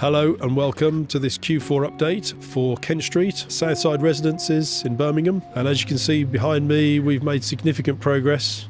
Hello and welcome to this Q4 update for Kent Street, Southside residences in Birmingham. And as you can see behind me, we've made significant progress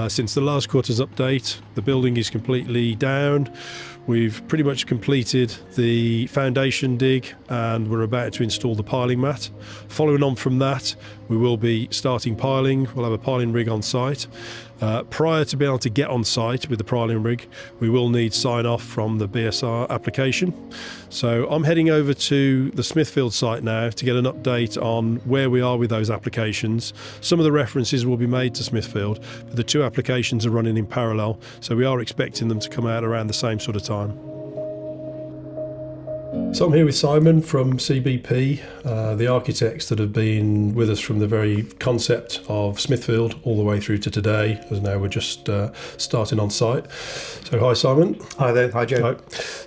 since the last quarter's update. The building is completely down. We've pretty much completed the foundation dig and we're about to install the piling mat. Following on from that, we will be starting piling. We'll have a piling rig on site. Prior to being able to get on site with the piling rig, we will need sign off from the BSR application. So I'm heading over to the Smithfield site now to get an update on where we are with those applications. Some of the references will be made to Smithfield, but the two applications are running in parallel, so we are expecting them to come out around the same sort of time. So I'm here with Simon from CBP, the architects that have been with us from the very concept of Smithfield all the way through to today, as now we're just starting on site. So hi Simon. Hi there. Hi Joe. Hi.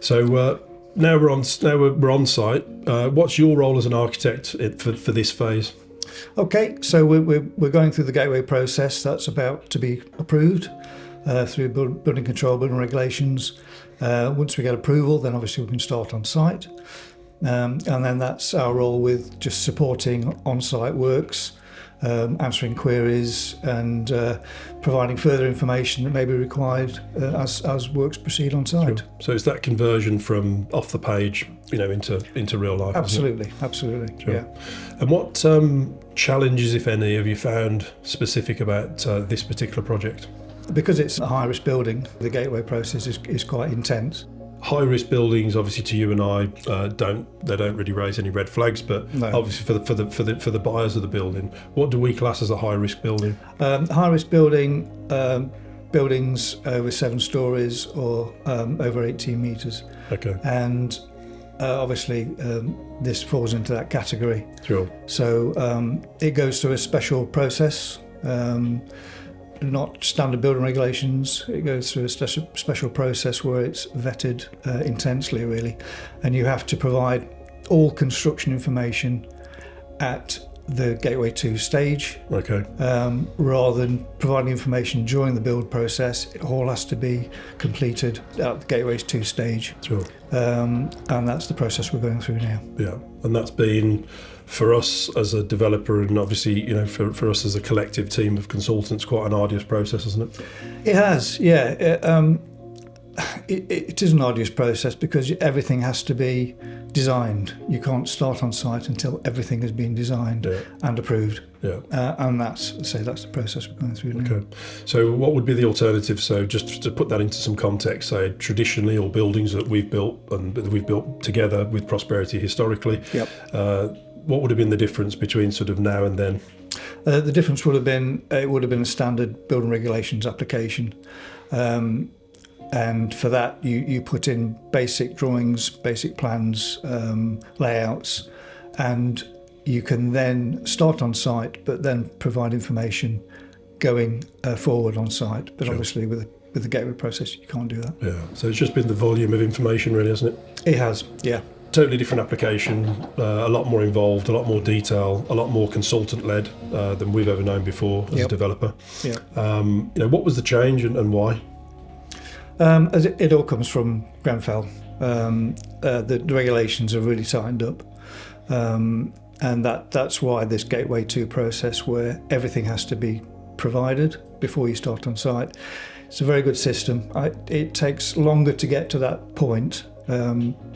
So now we're on site. What's your role as an architect for this phase? Okay, so we're going through the gateway process. That's about to be approved through building control, building regulations. Once we get approval, then obviously we can start on site. And then that's our role with just supporting on-site works, answering queries and providing further information that may be required as works proceed on site. Sure. So it's that conversion from off the page, into real life. Absolutely. Sure. Yeah. And what challenges, if any, have you found specific about this particular project? Because it's a high-risk building, the gateway process is quite intense. High-risk buildings, obviously, to you and I, don't really raise any rid flags. But no. Obviously, for the buyers of the building, what do we class as a high-risk building? High-risk building, buildings over 7 stories or over 18 metres. Okay. And obviously, this falls into that category. Sure. So it goes through a special process. Not standard building regulations. It goes through a special process where it's vetted intensely, really, and you have to provide all construction information at the Gateway 2 stage. Okay. Rather than providing information during the build process, it all has to be completed at the Gateway 2 stage. Sure. And that's the process we're going through now. Yeah, and that's been, for us as a developer and obviously, for us as a collective team of consultants, quite an arduous process, isn't it? It has, yeah. It is an arduous process because everything has to be designed. You can't start on site until everything has been designed and approved. Yeah. And that's the process we're going through now. Okay. So what would be the alternative? So just to put that into some context, say traditionally, or buildings that we've built and that we've built together with Prosperity historically. Yep. What would have been the difference between sort of now and then? The difference would have been a standard building regulations application. And for that, you put in basic drawings, basic plans, layouts, and you can then start on site, but then provide information going forward on site. But sure. Obviously, with the gateway process, you can't do that. Yeah. So it's just been the volume of information, really, hasn't it? It has. Yeah. Totally different application, a lot more involved, a lot more detail, a lot more consultant-led than we've ever known before as a developer. Yeah. What was the change and why? As it all comes from Grenfell. The regulations are really tightened up, and that's why this Gateway 2 process, where everything has to be provided before you start on site. It's a very good system. It takes longer to get to that point,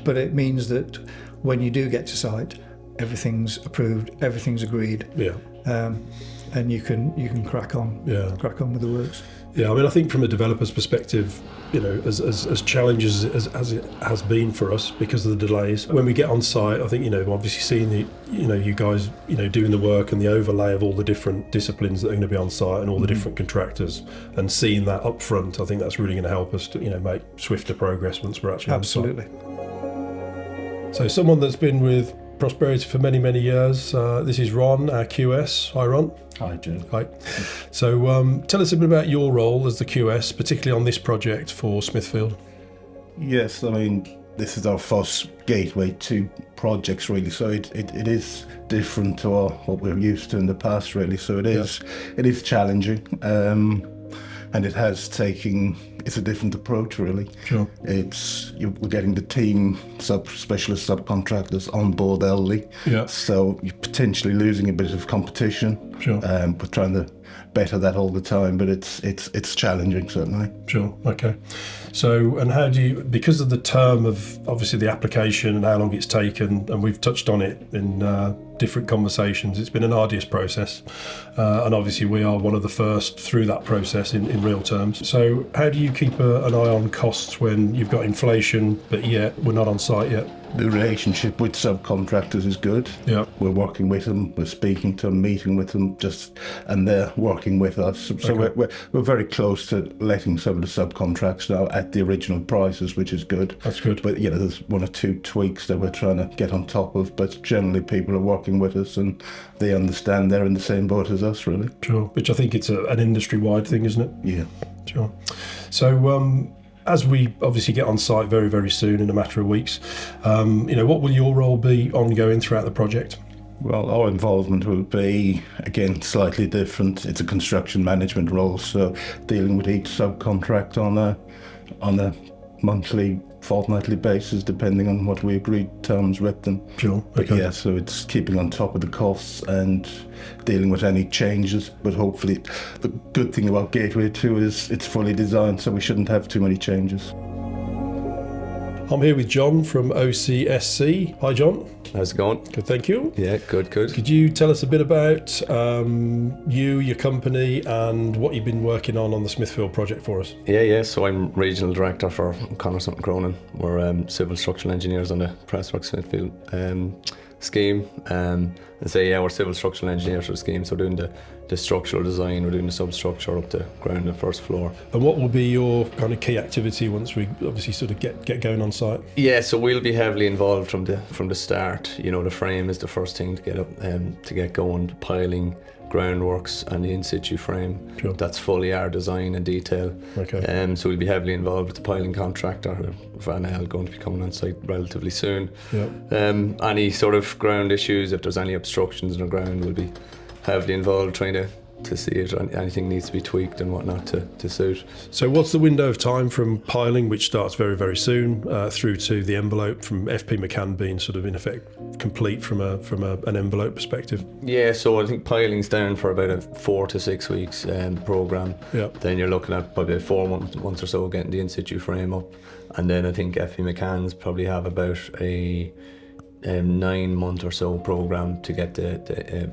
but it means that when you do get to site, everything's approved, everything's agreed, and you can crack on with the works. Yeah, I mean, I think from a developer's perspective, as challenges as it has been for us because of the delays, when we get on site, I think, obviously seeing you guys, doing the work and the overlay of all the different disciplines that are going to be on site and all the different contractors, and seeing that up front, I think that's really going to help us to, make swifter progress once we're actually on site. Absolutely. So someone that's been with Prosperity for many, many years. This is Ron, our QS. Hi, Ron. Hi, Jim. Hi. So tell us a bit about your role as the QS, particularly on this project for Smithfield. Yes, I mean, this is our first Gateway 2 projects, really, so it is different to what we're used to in the past, really, so it is challenging. and it has taken. It's a different approach, really. Sure. We're getting the team specialist subcontractors on board early. Yeah. So you're potentially losing a bit of competition. Sure. We're trying to better that all the time, but it's challenging, certainly. Sure. Okay. So, and how do you, because of the term of obviously the application and how long it's taken, and we've touched on it in different conversations, it's been an arduous process, and obviously we are one of the first through that process in real terms. So, how do you keep an eye on costs when you've got inflation, but yet we're not on site yet? The relationship with subcontractors is good. Yeah. We're working with them, we're speaking to them, meeting with them, and they're working with us. So Okay. we're very close to letting some of the subcontracts now at the original prices, which is good. That's good. But there's one or two tweaks that we're trying to get on top of. But generally, people are working with us, and they understand they're in the same boat as us, really. Sure. Which I think it's an industry-wide thing, isn't it? Yeah. Sure. So, as we obviously get on site very, very soon, in a matter of weeks, what will your role be ongoing throughout the project? Well, our involvement will be, again, slightly different. It's a construction management role, so dealing with each subcontract on a monthly, fortnightly basis, depending on what we agreed terms with them. Sure. But Okay. yeah, so it's keeping on top of the costs and dealing with any changes. But hopefully, the good thing about Gateway 2 is it's fully designed, so we shouldn't have too many changes. I'm here with John from OCSC. Hi, John. How's it going? Good, thank you. Yeah, good. Could you tell us a bit about you, your company, and what you've been working on the Smithfield project for us? Yeah. So I'm regional director for Connor Sutton Cronin. We're civil structural engineers on the Pressworks Smithfield scheme. We're civil structural engineers for the scheme. So doing the structural design, we're doing the substructure up to ground and first floor. And what will be your kind of key activity once we obviously sort of get going on site? Yeah, so we'll be heavily involved from the start. The frame is the first thing to get up to get going. Piling, groundworks, and the in situ frame. Sure. That's fully our design and detail. Okay. So we'll be heavily involved with the piling contractor, Van L, going to be coming on site relatively soon. Yeah. Any sort of ground issues, if there's any obstructions in the ground, we'll be heavily involved trying to see if anything needs to be tweaked and whatnot to suit. So what's the window of time from piling, which starts very, very soon, through to the envelope, from FP McCann being sort of in effect complete from an envelope perspective? Yeah, so I think piling's down for about a 4 to 6 weeks programme. Yeah. Then you're looking at probably 4 months or so getting the in situ frame up, and then I think FP McCann's probably have about a 9-month or so programme to get the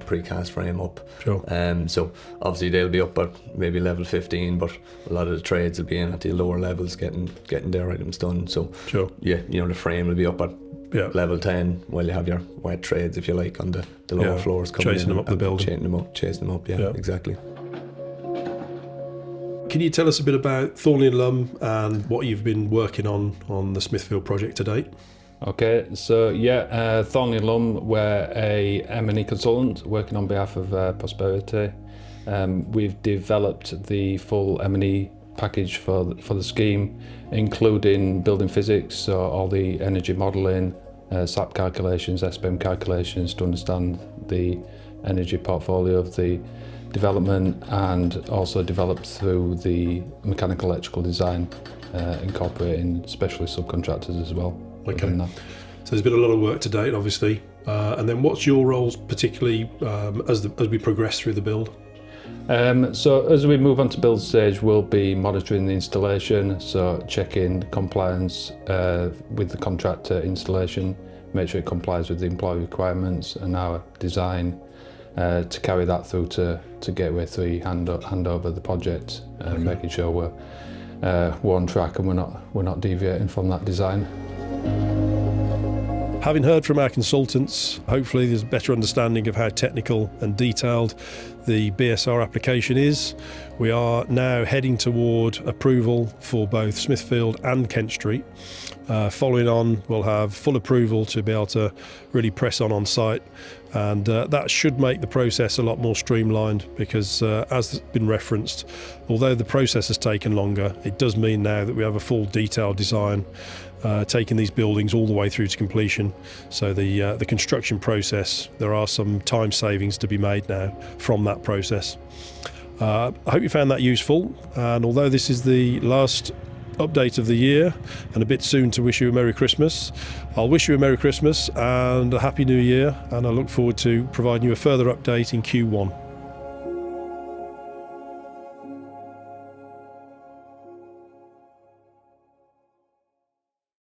precast frame up. Sure. So obviously they'll be up at maybe level 15, but a lot of the trades will be in at the lower levels getting their items done. So Sure. yeah, the frame will be up at Yeah. level 10 while you have your wet trades, if you like, on the lower Yeah, floors coming chasing in them up the and building. chasing them up, yeah. Exactly. Can you tell us a bit about Thornley and Lum and what you've been working on the Smithfield project to date? Okay, so Thornley and Lum, we're a M&E consultant working on behalf of Prosperity. We've developed the full M&E package for the scheme, including building physics, so all the energy modelling, SAP calculations, SPM calculations to understand the energy portfolio of the development, and also developed through the mechanical electrical design, incorporating specialist subcontractors as well. Okay. within that. So there's been a lot of work to date, obviously. And then what's your roles, particularly as we progress through the build? So as we move on to build stage, we'll be monitoring the installation, so checking compliance with the contractor installation, make sure it complies with the employee requirements and our design, to carry that through to Gateway 3, hand over the project, making sure we're on track and we're not deviating from that design. Having heard from our consultants, hopefully there's a better understanding of how technical and detailed the BSR application is. We are now heading toward approval for both Smithfield and Kent Street. Following on, we'll have full approval to be able to really press on site, and that should make the process a lot more streamlined because, as has been referenced, although the process has taken longer, it does mean now that we have a full detailed design taking these buildings all the way through to completion. So the construction process, there are some time savings to be made now from that process. I hope you found that useful, and although this is the last update of the year and a bit soon to wish you a Merry Christmas, I'll wish you a Merry Christmas and a Happy New Year, and I look forward to providing you a further update in Q1.